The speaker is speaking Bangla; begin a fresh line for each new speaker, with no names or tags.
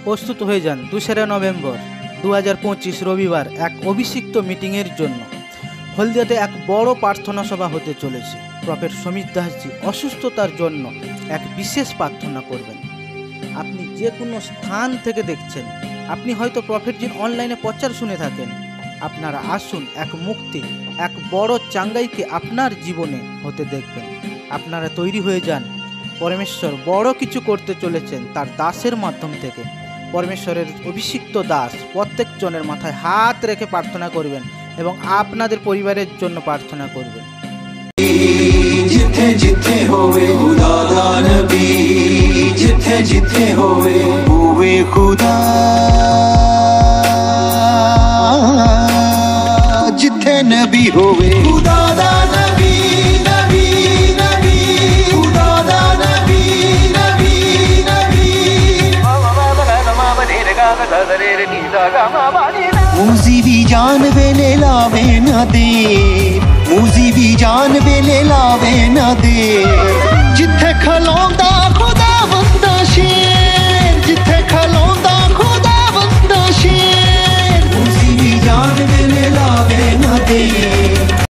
প্রস্তুত হয়ে যান 2 নভেম্বর 2025 রবিবার এক অভিষিক্ত মিটিংয়ের জন্য। হলদিয়াতে এক বড় প্রার্থনা সভা হতে চলেছে। প্রফেট সমীর দাসজি অসুস্থতার জন্য এক বিশেষ প্রার্থনা করবেন। আপনি যে কোনো স্থান থেকে দেখছেন, আপনি হয়তো প্রফেটজির অনলাইনে প্রচার শুনে থাকেন। আপনারা আসুন, এক মুক্তি, এক বড় চাঙ্গাইকে আপনার জীবনে হতে দেখবেন। আপনারা তৈরি হয়ে যান। পরমেশ্বর বড় কিছু করতে চলেছেন তার দাসের মাধ্যম থেকে। পরমেশ্বরের অভিষিক্ত দাস প্রত্যেকজনের মাথায় হাত রেখে প্রার্থনা করবেন এবং আপনাদের পরিবারের জন্য প্রার্থনা করবেন।
जिथे जिथे होवे खुदा दा नबी, जिथे जिथे होवे खुदा, जिथे नबी होवे खुदा दा नबी, नबी नबी खुदा दा नबी, नबी नबी। मूसी भी जान वेले लावे न दे, मूसी भी जान वेले लावे न दे, जिथे खलोंदा